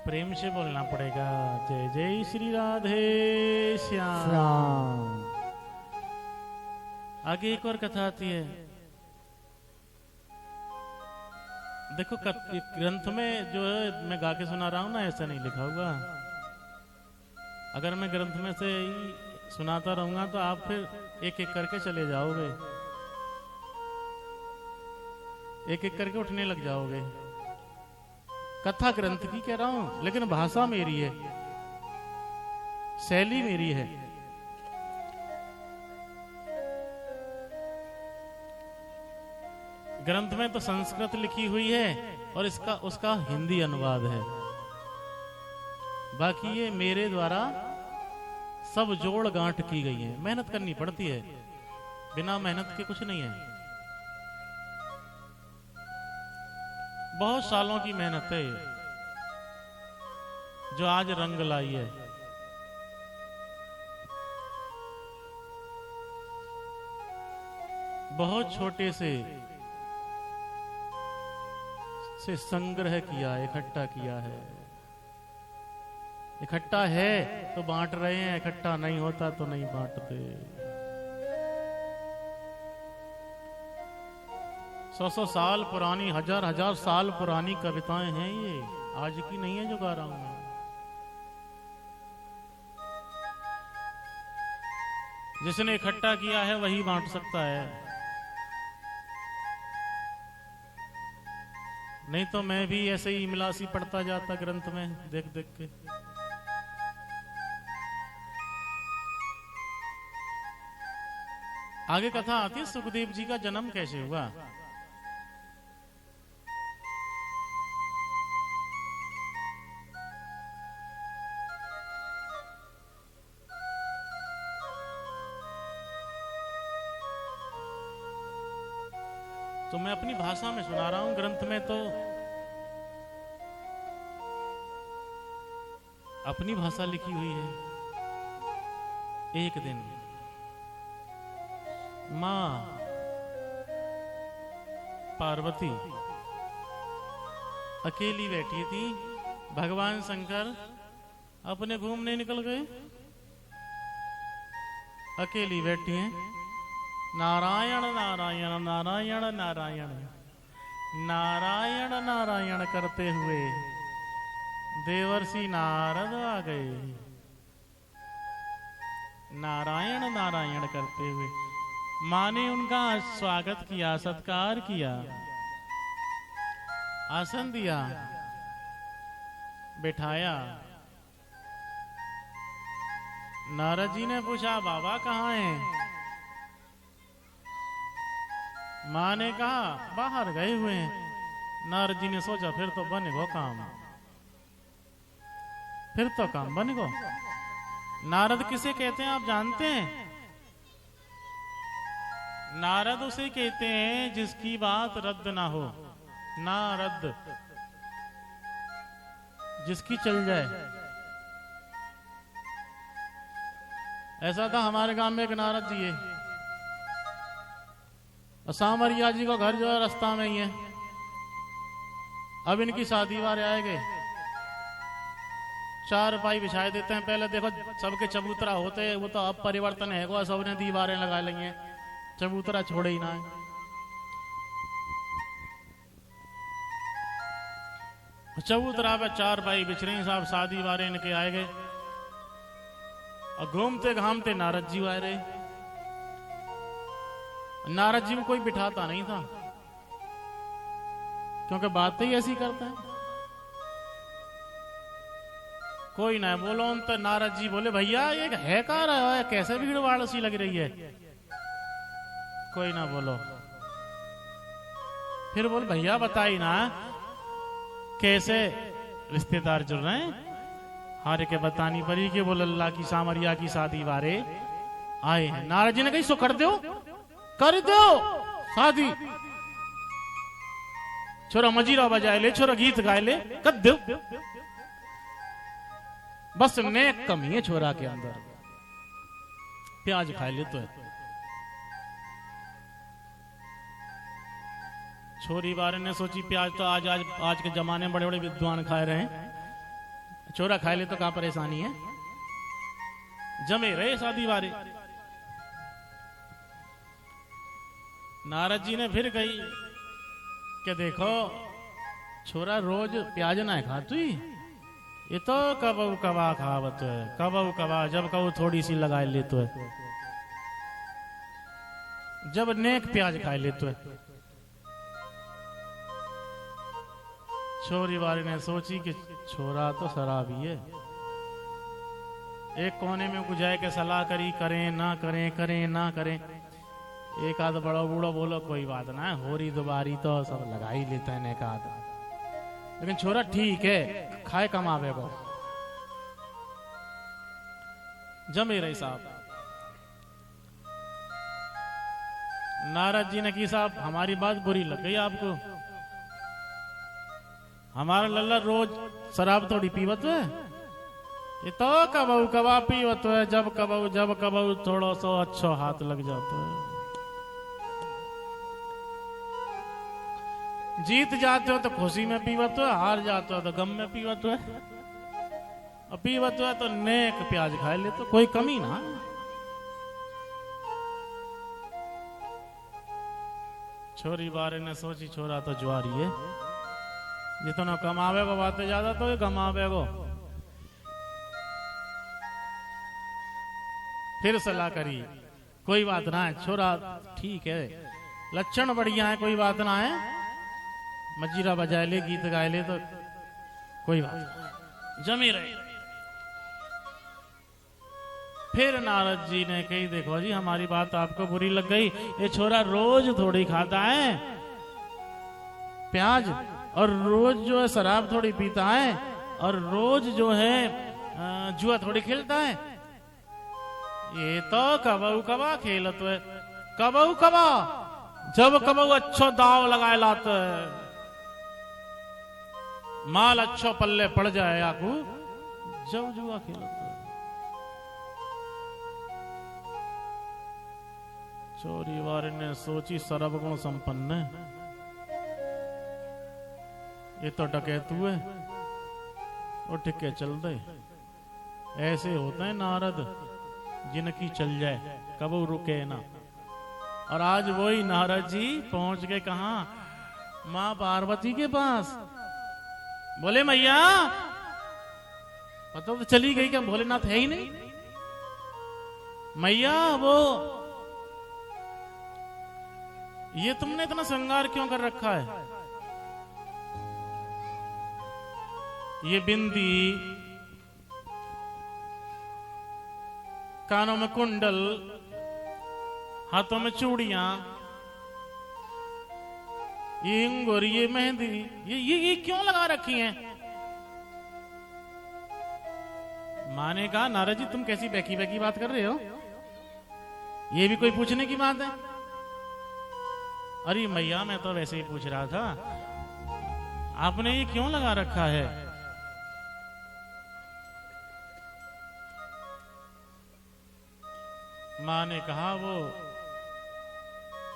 प्रेम से बोलना पड़ेगा। जय जय श्री राधे श्याम। आगे एक और कथा आती है। देखो ग्रंथ में जो है मैं गा के सुना रहा हूं ना, ऐसा नहीं लिखा हुआ। अगर मैं ग्रंथ में से ही सुनाता रहूंगा तो आप फिर एक एक करके चले जाओगे, एक एक करके उठने लग जाओगे। कथा ग्रंथ की कह रहा हूं, लेकिन भाषा मेरी है, शैली मेरी है। ग्रंथ में तो संस्कृत लिखी हुई है और उसका हिंदी अनुवाद है। बाकी ये मेरे द्वारा सब जोड़ गांठ की गई है। मेहनत करनी पड़ती है, बिना मेहनत के कुछ नहीं है। बहुत सालों की मेहनत है जो आज रंग लाई है। बहुत छोटे से संग्रह किया, इकट्ठा किया है। इकट्ठा है तो बांट रहे हैं, इकट्ठा नहीं होता तो नहीं बांटते। 100 साल पुरानी, हजार साल पुरानी कविताएं हैं ये, आज की नहीं है जो गा रहा हूं मैं। जिसने इकट्ठा किया है वही बांट सकता है, नहीं तो मैं भी ऐसे ही इमलासी पढ़ता जाता ग्रंथ में देख देख के। आगे कथा आती है सुखदेव जी का जन्म कैसे हुआ। तो मैं अपनी भाषा में सुना रहा हूं, ग्रंथ में तो अपनी भाषा लिखी हुई है। एक दिन मां पार्वती अकेली बैठी थी, भगवान शंकर अपने घूमने निकल गए। अकेली बैठी हैं, नारायण नारायण नारायण नारायण नारायण नारायण करते हुए देवर्षि नारद आ गए। नारायण नारायण करते हुए मां ने उनका स्वागत किया, सत्कार किया, आसन दिया, बिठाया। नारद जी ने पूछा, बाबा कहाँ हैं? मां ने कहा बाहर गए हुए हैं। नारद जी ने सोचा फिर तो बनेगो काम, फिर तो काम बनेगो। नारद किसे कहते हैं आप जानते हैं? नारद उसे कहते हैं जिसकी बात रद्द ना हो, नारद जिसकी चल जाए। ऐसा था हमारे गांव में एक नारद जी है, सामरिया जी का घर जो है रास्ता में ही है। अब इनकी शादी वाले आएंगे, 4 पाई बिछाए देते हैं। पहले देखो सबके चबूतरा होते हैं, वो तो अब परिवर्तन है, वो सबने दीवारें लगा ली हैं, चबूतरा छोड़े ही ना है। चबूतरा पे 4 पाई बिछ रहे हैं, साहब शादी वाले इनके आएंगे और घूमते घामते नारद जी आए रहे। नारद जी को कोई बिठाता नहीं था, क्योंकि बातें ही ऐसी करता है, कोई ना बोलो। तो नारद जी बोले, भैया ये है कहाँ रहा है, कैसे भीड़ भाड़ सी लग रही है। कोई ना बोलो। फिर बोले, भैया बताई ना कैसे रिश्तेदार जुड़ रहे हैं। हारे के बतानी पड़ी कि बोल अल्लाह की सामरिया की शादी वारे आए हैं। नारद जी ने कही सो कर दो, कर दो शादी। छोरा मजीरा बजाए ले, छोरा गीत गाए ले, कर दो। बस नेक कमी है छोरा के अंदर, प्याज खा ले तो है। छोरी बारे ने सोची प्याज तो आज के जमाने में बड़े बड़े विद्वान खा रहे हैं, छोरा खाए ले तो क्या परेशानी है, जमे रहे शादी वारे। नारद जी ने फिर कही कि देखो छोरा रोज प्याज ना खा तू, ये तो कबू कबा खावत है, कबू कबा जब कबू थोड़ी सी लगा ले तो है, जब नेक प्याज खाए ले तो है। छोरी वाली ने सोची कि छोरा तो शराबी है। एक कोने में गुजाए के सलाह करी, करें ना करें, करें ना करें। एक आध बड़ा बूढ़ा बोलो कोई बात ना, होरी दोबारी तो सब लगा ही लेता है एक आध, लेकिन छोरा ठीक है, खाए कमावे को जमे रही साहब। नारद जी ने की साहब हमारी बात बुरी लग गई आपको, हमारा लल्ला रोज शराब थोड़ी पीवत है, ये तो कबू कबा पीवत है, जब कबू थोड़ा सा अच्छा हाथ लग जाता है। जीत जाते हो तो खुशी में पीवत है, हार जाते हो तो गम में पीवत है, और पीवत है तो नेक प्याज खाए ले तो कोई कमी ना। छोरी बारे ने सोची छोरा तो ज्वारी है, जितना कमावे को बातें ज्यादा तो ये कमावे को। फिर सलाह करी, कोई बात ना है छोरा ठीक है, लक्षण बढ़िया है, कोई बात ना है, मजीरा बजाए ले गीत गाए ले तो कोई बात नहीं, जमी रहे। फिर नारद जी ने कही देखो जी हमारी बात आपको बुरी लग गई, ये छोरा रोज थोड़ी खाता है प्याज, और रोज जो है शराब थोड़ी पीता है, और रोज जो है जुआ थोड़ी खेलता है, ये तो कबू कबा खेलत है, कबू कबा जब कबू अच्छो दाव लगाए लाते है, माल अच्छो पल्ले पड़ जाए आकू जब जुआ खेलत है। चोरी वाले ने सोची सर्वगुण संपन्न है, ये तो डकैतू है, और टिके चल दे। ऐसे होते हैं नारद जिनकी चल जाए कबू रुके ना। और आज वही नारद जी पहुंच गए कहा, मां पार्वती के पास। बोले मैया पता तो चली गई क्या, भोलेनाथ है ही नहीं। मैया वो ये तुमने इतना श्रृंगार क्यों कर रखा है, ये बिंदी, कानों में कुंडल, हाथों में चूड़ियां, ये इंगुर, ये मेहंदी, ये क्यों लगा रखी हैं। माँ ने कहा नारद जी तुम कैसी बैकी बैकी बात कर रहे हो, ये भी कोई पूछने की बात है। अरे मैया मैं तो वैसे ही पूछ रहा था, आपने ये क्यों लगा रखा है। माँ ने कहा वो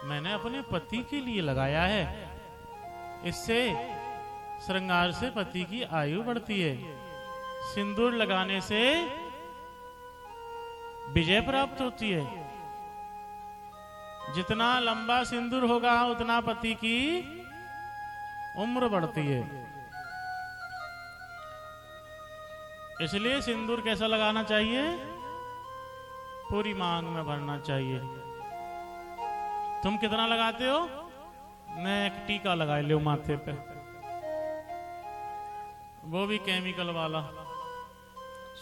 मैंने अपने पति के लिए लगाया है, इससे श्रृंगार से पति की आयु बढ़ती है, सिंदूर लगाने से विजय प्राप्त होती है, जितना लंबा सिंदूर होगा उतना पति की उम्र बढ़ती है, इसलिए सिंदूर कैसा लगाना चाहिए, पूरी मांग में भरना चाहिए। तुम कितना लगाते हो, मैं एक टीका लगा ले माथे पे, वो भी केमिकल वाला।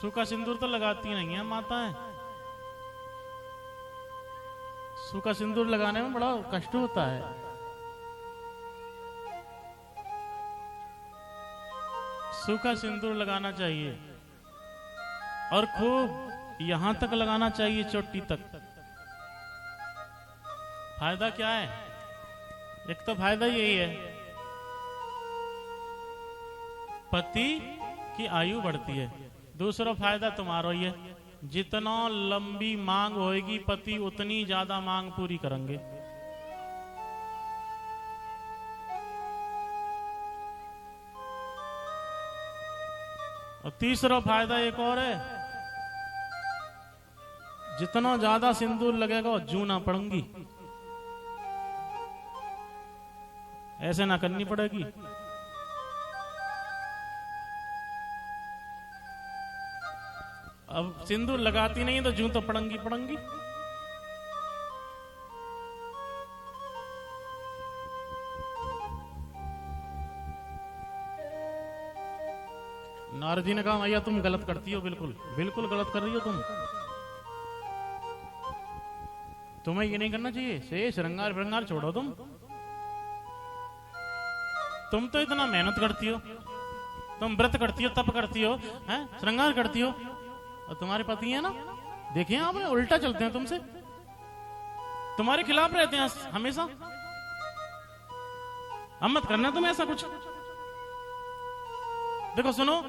सूखा सिंदूर तो लगाती नहीं है माताएं, सूखा सिंदूर लगाने में बड़ा कष्ट होता है। सूखा सिंदूर लगाना चाहिए और खूब यहां तक लगाना चाहिए, चोटी तक। फायदा क्या है, एक तो फायदा यही है पति की आयु बढ़ती है, दूसरा फायदा तुम्हारा ही है, जितना लंबी मांग होएगी पति उतनी ज्यादा मांग पूरी करेंगे। और तीसरा फायदा एक और है, जितना ज्यादा सिंदूर लगेगा वो जू ना पड़ूंगी, ऐसे ना करनी पड़ेगी। अब सिंदूर लगाती नहीं तो जू तो पड़ंगी पड़ंगी। नारद जी ने कहा भैया तुम गलत करती हो, बिल्कुल बिल्कुल गलत कर रही हो तुम, तुम्हें ये नहीं करना चाहिए। से श्रृंगार श्रृंगार छोड़ो तुम तो इतना मेहनत करती हो, तुम व्रत करती हो, तप करती हो, हैं श्रृंगार करती हो, और तुम्हारे पति है ना, देखिए आपने उल्टा चलते हैं तुमसे, तुम्हारे खिलाफ रहते हैं हमेशा। अब मत करना तुम ऐसा कुछ। देखो सुनो,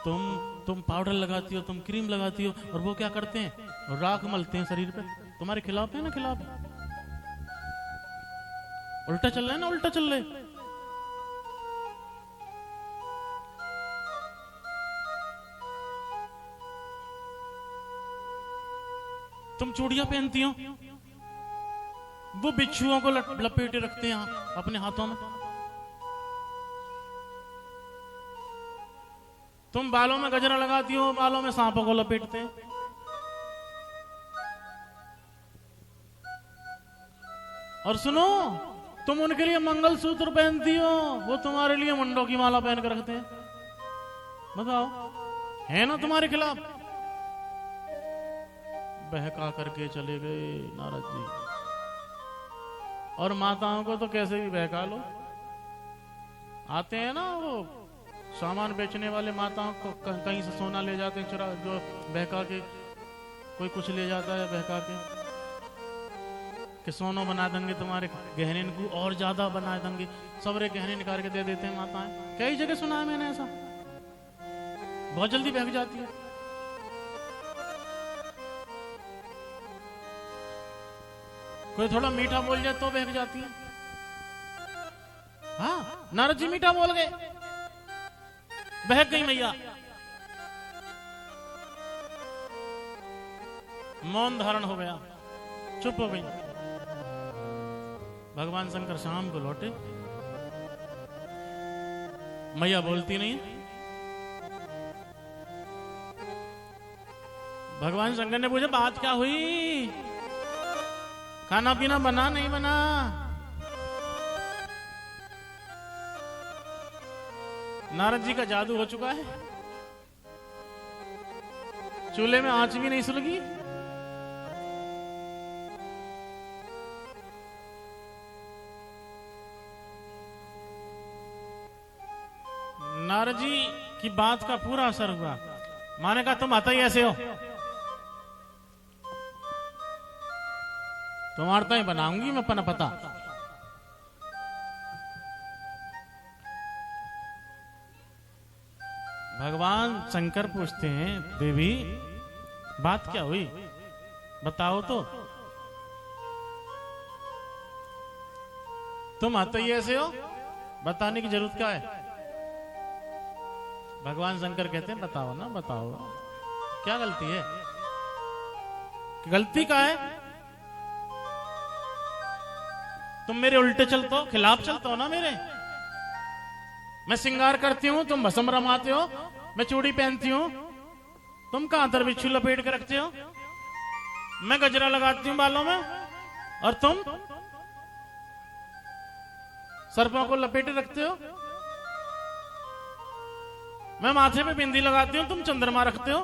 तुम पाउडर लगाती हो, तुम क्रीम लगाती हो, और वो क्या करते हैं, राख मलते हैं शरीर पे, तुम्हारे खिलाफ है ना, खिलाफ। उल्टा चल रहे हैं ना, उल्टा चल रहे। तुम चूड़ियां पहनती हो, वो बिच्छुओं को लपेटे रखते हैं अपने हाथों में। तुम बालों में गजरा लगाती हो, बालों में सांपों को लपेटते हैं। और सुनो, तुम उनके लिए मंगलसूत्र पहनती हो, वो तुम्हारे लिए मुंडों की माला पहन कर रखते हैं। बताओ, है ना तुम्हारे खिलाफ। बहका करके चले गए नारद जी। और माताओं को तो कैसे भी बहका लो, आते हैं ना वो सामान बेचने वाले, माताओं को कहीं से सोना ले जाते हैं चुरा, जो बहका के, कोई कुछ ले जाता है बहका के, कि सोनो बना देंगे तुम्हारे गहने को, और ज्यादा बना देंगे, सबरे गहने निकाल के दे देते हैं माताएं। कई जगह सुना है मैंने ऐसा, बहुत जल्दी बहक जाती है। कोई थोड़ा मीठा बोल जाए तो बहक जाती है। हाँ, नारद जी मीठा बोल गए, बहक गई मैया। मौन धारण हो गया, चुप हो गई। भगवान शंकर शाम को लौटे, मैया बोलती नहीं। भगवान शंकर ने पूछा बात क्या हुई, खाना पीना बना नहीं बना। नारद जी का जादू हो चुका है, चूल्हे में आंच भी नहीं सुलगी। नारद जी की बात का पूरा असर हुआ। माँ ने कहा तुम आता ही ऐसे हो, तुम्हारा तो ही बनाऊंगी मैं अपना पता। भगवान शंकर पूछते हैं देवी बात क्या हुई, बताओ तो। तुम आते ही ऐसे हो, बताने की जरूरत क्या है। भगवान शंकर कहते हैं बताओ ना, बताओ क्या गलती है, गलती क्या है। तुम मेरे उल्टे चलते हो, खिलाफ चलते हो ना मेरे। मैं श्रृंगार करती हूं, तुम भस्म रमाते हो, मैं चूड़ी पहनती हूं, तुम कांतर बिच्छू लपेट के रखते हो, मैं गजरा लगाती हूं बालों में, और तुम सर्पों को लपेटे रखते हो। मैं माथे पे बिंदी लगाती हूं, तुम चंद्रमा रखते हो।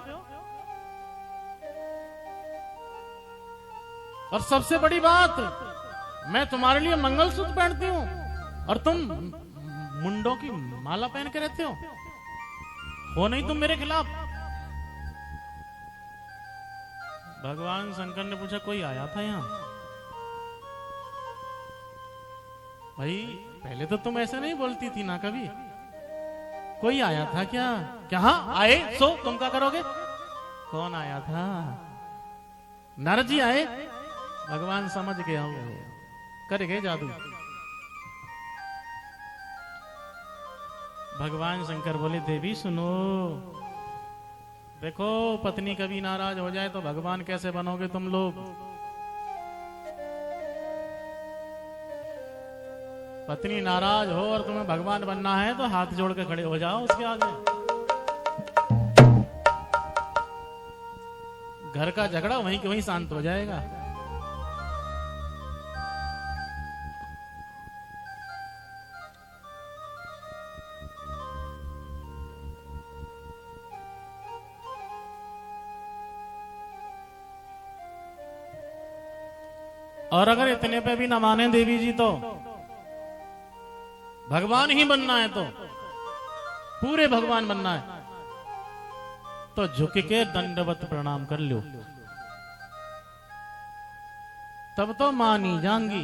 और सबसे बड़ी बात, मैं तुम्हारे लिए मंगलसूत्र पहनती हूं और तुम मुंडों की माला पहन के रहते हो नहीं तुम मेरे खिलाफ। भगवान शंकर ने पूछा कोई आया था यहां। भाई पहले तो तुम ऐसे नहीं बोलती थी ना कभी, कोई आया था क्या। क्या हाँ आए, सो तुम क्या करोगे। कौन आया था। नारद जी आए। भगवान समझ गया वो कर गए जादू। भगवान शंकर बोले देवी सुनो, देखो पत्नी कभी नाराज हो जाए तो भगवान कैसे बनोगे तुम लोग। पत्नी नाराज हो और तुम्हें भगवान बनना है तो हाथ जोड़ के खड़े हो जाओ उसके आगे। घर का झगड़ा वहीं के वहीं शांत हो जाएगा। और अगर इतने पे भी न माने देवी जी तो भगवान ही बनना है, तो पूरे भगवान बनना है तो झुक के दंडवत प्रणाम कर लो, तब तो मानी जाऊंगी।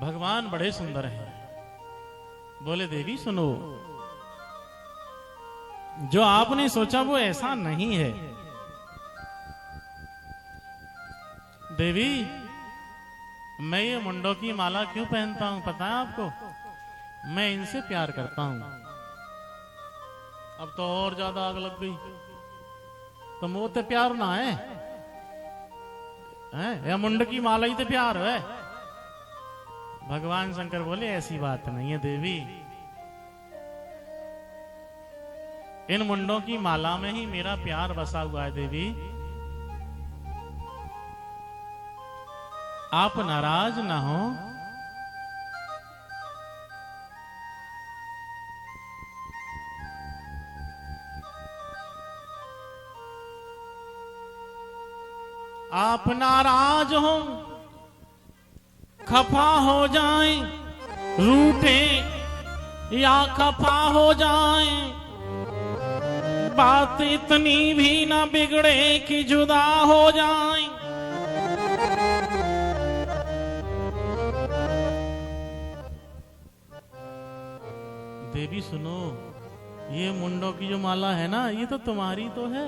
भगवान बड़े सुंदर हैं। बोले देवी सुनो, जो आपने सोचा वो ऐसा नहीं है। देवी मैं ये मुंडों की माला क्यों पहनता हूं पता है आपको? मैं इनसे प्यार करता हूं। अब तो और ज्यादा आग लग गई। तो मुंह ते प्यार ना है, या मुंड की माला ही तो प्यार है। भगवान शंकर बोले ऐसी बात नहीं है देवी, इन मुंडों की माला में ही मेरा प्यार बसा हुआ है देवी। आप नाराज ना हो। आप नाराज हो, खफा हो जाएं, रूठे या खफा हो जाएं, बात इतनी भी ना बिगड़े कि जुदा हो जाएं। देवी सुनो, ये मुंडों की जो माला है ना, ये तो तुम्हारी तो है,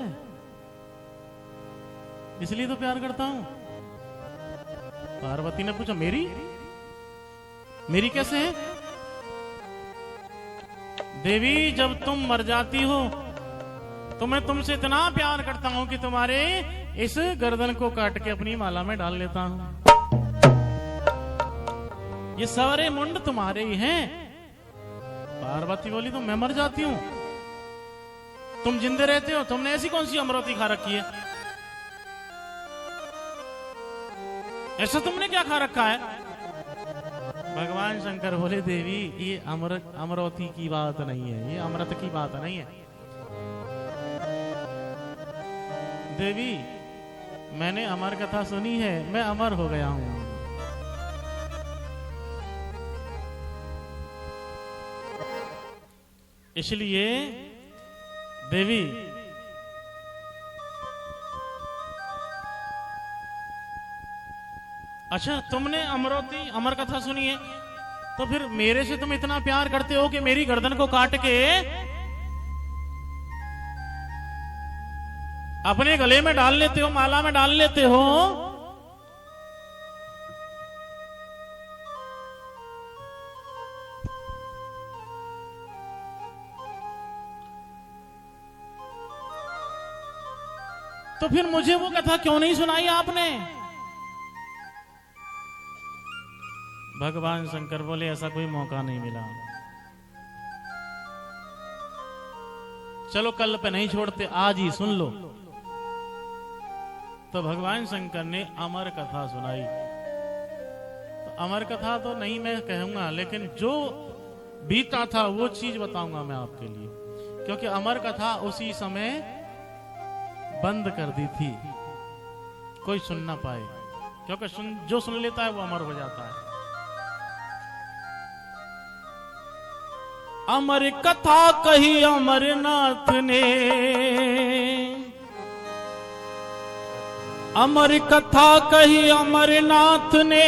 इसलिए तो प्यार करता हूं। पार्वती ने पूछा मेरी? मेरी कैसे है? देवी जब तुम मर जाती हो तो मैं तुमसे इतना प्यार करता हूं कि तुम्हारे इस गर्दन को काट के अपनी माला में डाल लेता हूं। ये सारे मुंड तुम्हारे ही हैं। पार्वती बोली तो मैं मर जाती हूं, तुम जिंदे रहते हो, तुमने ऐसी कौन सी अमृति खा रखी है? ऐसा तुमने क्या खा रखा है? भगवान शंकर बोले देवी ये अमृति की बात नहीं है, ये अमृत की बात नहीं है। देवी मैंने अमर कथा सुनी है, मैं अमर हो गया हूं। इसलिए देवी अच्छा तुमने अमर कथा सुनी है तो फिर मेरे से तुम इतना प्यार करते हो कि मेरी गर्दन को काट के अपने गले में डाल लेते हो, माला में डाल लेते हो। तो फिर मुझे वो कथा क्यों नहीं सुनाई आपने? भगवान शंकर बोले ऐसा कोई मौका नहीं मिला। चलो कल पे नहीं छोड़ते, आज ही सुन लो। तो भगवान शंकर ने अमर कथा सुनाई। तो अमर कथा तो नहीं मैं कहूंगा, लेकिन जो बीता था वो चीज बताऊंगा मैं आपके लिए, क्योंकि अमर कथा उसी समय बंद कर दी थी, कोई सुन ना पाए, क्योंकि जो सुन लेता है वो अमर हो जाता है। अमर कथा कही अमरनाथ ने, अमर कथा कही अमरनाथ ने,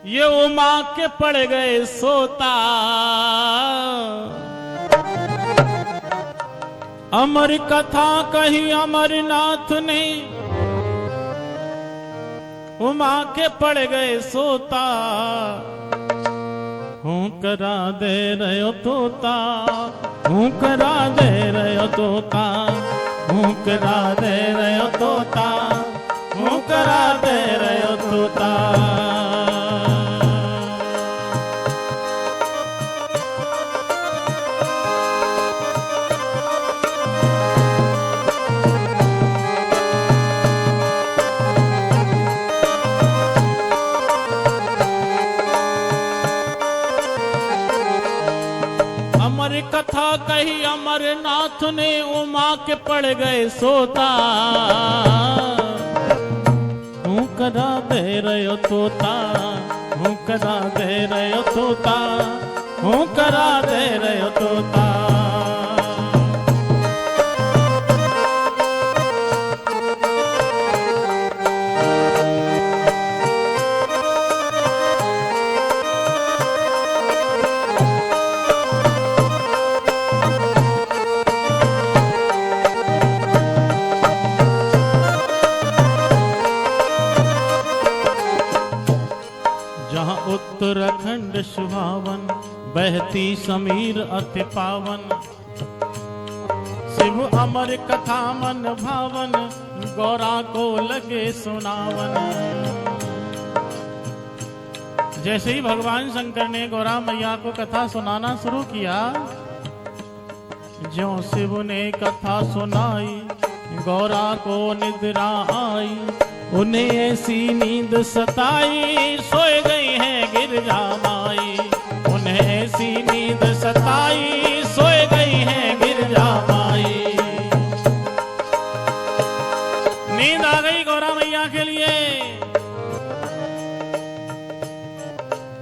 ये उमा के पड़ गए सोता। अमर कथा कही अमरनाथ ने, उमा के पड़ गए सोता, हूँ करा दे रहे तोता, हूँ करा दे रहे तोता, हूँ करा दे रहे तोता, हूँ करा दे रहे तोता। अमर कथा कही अमरनाथ ने, उमा के पड़ गए सोता, हूँ करा दे रहे तोता, हूँ करा दे रहे तोता, हूँ करा दे रहे तोता। जहाँ उत्तराखंड सुहावन, बहती समीर अति पावन, शिव अमर कथा मन भावन, गौरा को लगे सुनावन। जैसे ही भगवान शंकर ने गौरा मैया को कथा सुनाना शुरू किया, ज्यों शिव ने कथा सुनाई, गौरा को निद्रा आई, उन्हें ऐसी नींद सताई, सोए गई हैं गिरजा माई, उन्हें ऐसी नींद सताई, सोए गई हैं गिरजा माई। नींद आ गई गौरा मैया के लिए।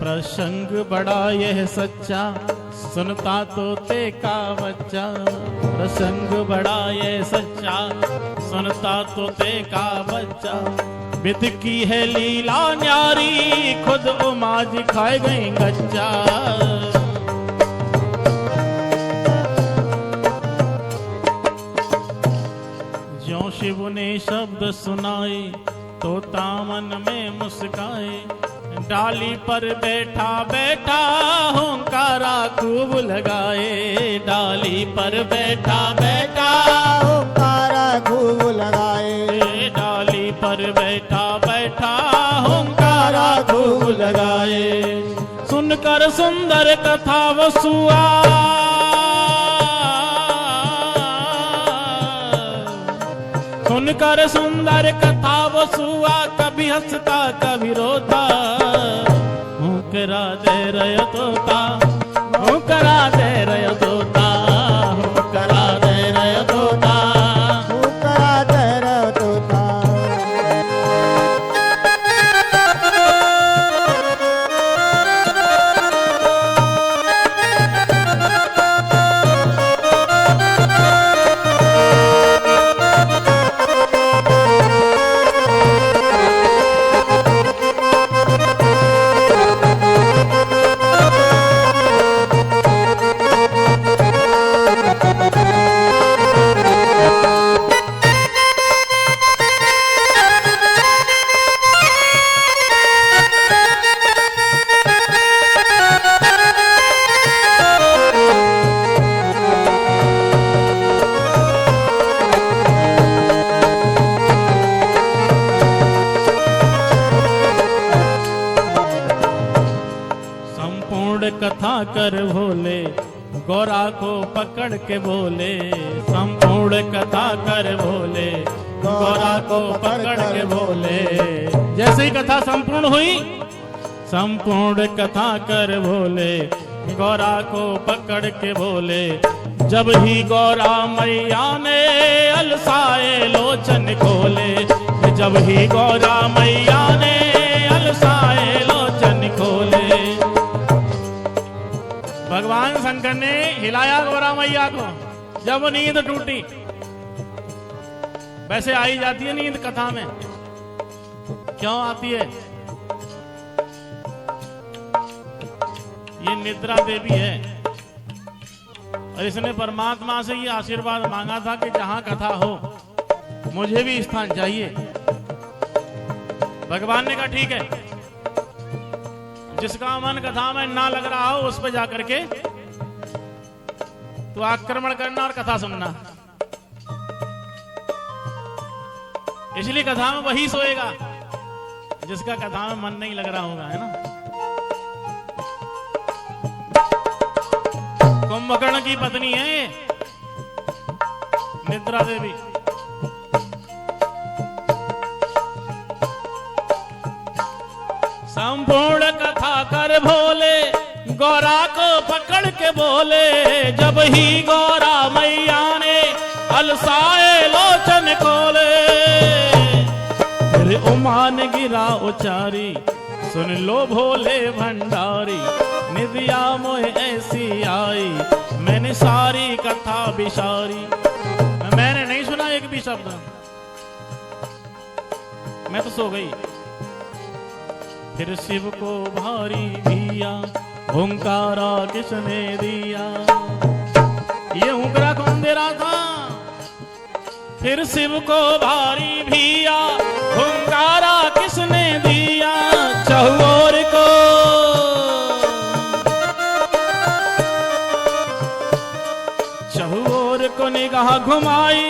प्रसंग बड़ा यह सच्चा, सुनता तोते का बच्चा, प्रसंग बड़ा यह सच्चा, सुनता तोते का बच्चा। विध की है लीला न्यारी, खुद उमा जी खाए गई गच्चा। ज्यों शिव ने शब्द सुनाए, तोता मन में मुस्काए, डाली पर बैठा बैठा हुंकारा खूब लगाए, डाली पर बैठा बैठा हुंकारा खूब लगाए, डाली पर बैठा बैठा हुंकारा खूब लगाए। सुनकर सुंदर कथा वसुआ, सुनकर सुंदर कथा वसुआ, कभी हंसता कभी रोता, हुंकरा दे रहे तोता, हुंकरा दे रहे तोता, हुंकरा दे रहे तोता, हुंकरा दे रहे तोता। कथा कर भोले, गौरा को पकड़ के बोले, संपूर्ण कथा कर भोले, गौरा को पकड़ के बोले। जैसे ही कथा संपूर्ण हुई, संपूर्ण कथा कर भोले, गौरा को पकड़ के बोले। जब ही गौरा मैया ने अलसाए लोचन खोले, जब ही गौरा मैया ने अलसाए लोचन खोले। भगवान शंकर ने हिलाया गौरा मैया को, जब नींद टूटी। वैसे आई जाती है नींद कथा में, क्यों आती है? ये निद्रा देवी है और इसने परमात्मा से ये आशीर्वाद मांगा था कि जहां कथा हो मुझे भी स्थान चाहिए। भगवान ने कहा ठीक है, जिसका मन कथा में ना लग रहा हो उस पर जाकर के तो आक्रमण करना और कथा सुनना। इसलिए कथा में वही सोएगा जिसका कथा में मन नहीं लग रहा होगा, है ना। कुंभकर्ण की पत्नी है ये निद्रा देवी। संपूर्ण कथा कर भोले गौरा को पकड़ के बोले, जब ही गौरा मैया ने अलसाए लोचन खोले, फिर उमान गिरा उचारी, सुन लो भोले भंडारी, निदिया मोह ऐसी आई, मैंने सारी कथा बिसारी। मैंने नहीं सुना एक भी शब्द, मैं तो सो गई। फिर शिव को भारी भिया, हुंकारा किसने दिया, ये हुंकरा कौन दे रहा था। फिर शिव को भारी भिया, हुंकारा किसने दिया, चहुओर को निगाह घुमाई,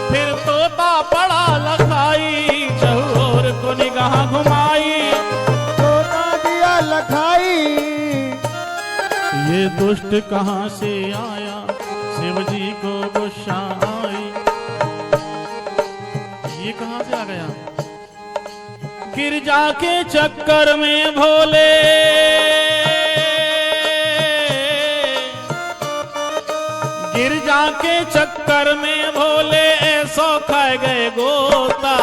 फिर तोता पड़ा लखाई, चहुओर को निगाह घुमाई, तोता दिया लखाई। ये दुष्ट कहां से आया, शिव जी को गुस्सा आई, ये कहां से आ गया। गिरजा के चक्कर में भोले, गिरजा के चक्कर में भोले ऐसो खा गए गोता,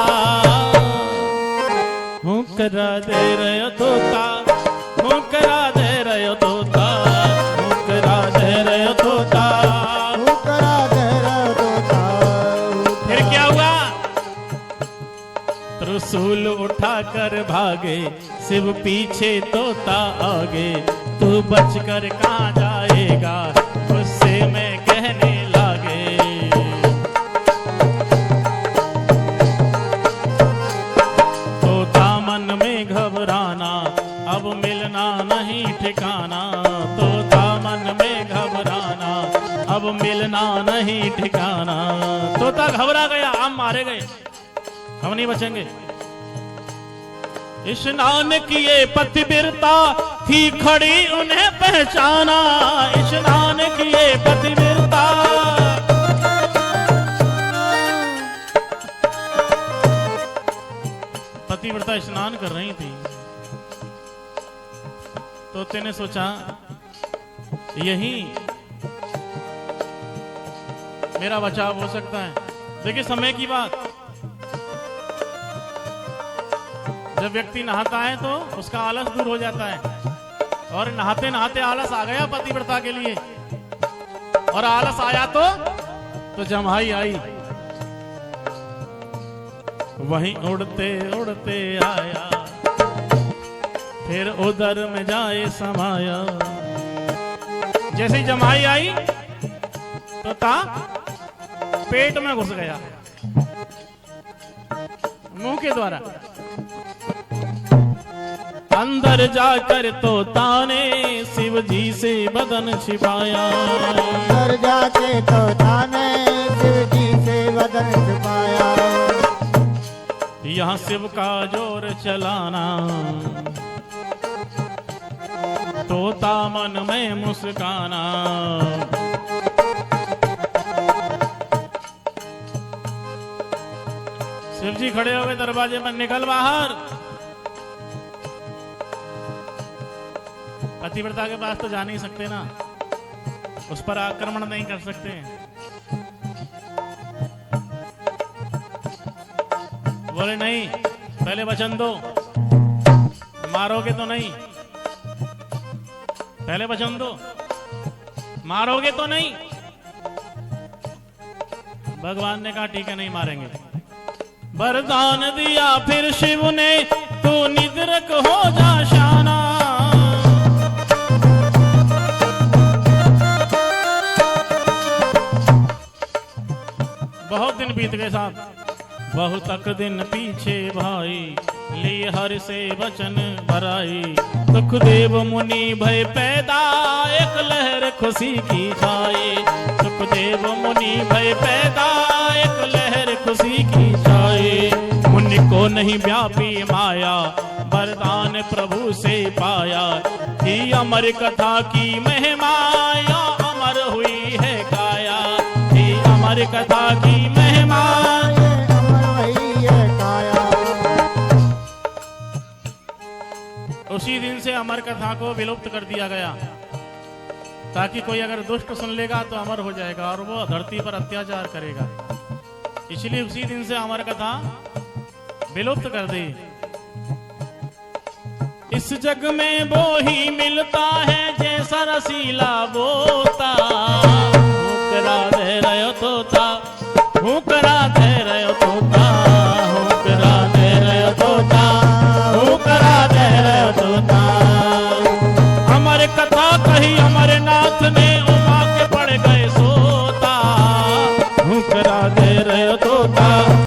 हुंकरा दे रहे तोता, हुंकरा दे रहे तोता, हुंकरा दे रहे तोता, हुंकरा दे रहे तोता। फिर क्या हुआ, त्रिशूल उठा कर भागे, शिव पीछे तोता आगे, तू बचकर कहां जाएगा, उससे मैं कहने लागे। तोता मन में घबराना, अब मिलना नहीं ठिकाना, तोता मन में घबराना, अब मिलना नहीं ठिकाना। तोता घबरा गया, हम मारे गए, हम नहीं बचेंगे। स्नान किए पतिव्रता थी खड़ी, उन्हें पहचाना, स्नान किए पतिव्रता, पतिव्रता स्नान कर रही थी। तोते ने सोचा यही मेरा बचाव हो सकता है। देखिए समय की बात, जब व्यक्ति नहाता है तो उसका आलस दूर हो जाता है, और नहाते नहाते आलस आ गया पतिव्रता के लिए, और आलस आया तो जम्हाई आई। वहीं उड़ते उड़ते आया, फिर उधर में जाए समाया। जैसे ही जम्हाई आई तो पेट में घुस गया मुंह के द्वारा। अंदर जाकर तोता ने शिव जी से बदन छिपाया, अंदर जाके तोता ने शिव जी से बदन छिपाया। यहाँ शिव का जोर चलाना, तोता मन में मुस्काना। शिव जी खड़े हो गए दरवाजे पर, निकल बाहर। पतिव्रता के पास तो जा नहीं सकते ना, उस पर आक्रमण नहीं कर सकते। बोले नहीं, पहले वचन दो, मारोगे तो नहीं, पहले वचन दो, मारोगे तो नहीं। भगवान ने कहा ठीक है, नहीं मारेंगे। वरदान दिया फिर शिव ने, तू निद्रक हो जा शाना। बहुत दिन बीत गए साहब, बहुत तक दिन पीछे भाई, ली हर से वचन भराई, सुखदेव मुनि भय पैदा, एक लहर खुशी की छाए। सुखदेव मुनि भय पैदा, एक लहर खुशी की छाए। मुनि को नहीं व्यापी माया, वरदान प्रभु से पाया। थी अमर कथा की महिमा, या अमर हुई है काया। थी अमर कथा की महिमा, उसी दिन से अमर कथा को विलुप्त कर दिया गया, ताकि कोई अगर दुष्ट सुन लेगा तो अमर हो जाएगा और वो धरती पर अत्याचार करेगा। इसलिए उसी दिन से अमर कथा विलुप्त कर दी। इस जग में वो ही मिलता है जैसा रसीला बोता। हुकरा दे रयो तोता, हुकरा दे रयो तोता, हुकरा दे रयो तोता, हुकरा दे रयो तोता। अमर कथा कही अमरनाथ ने, उमा के पड़ गए सोता। हुकरा दे रयो तोता।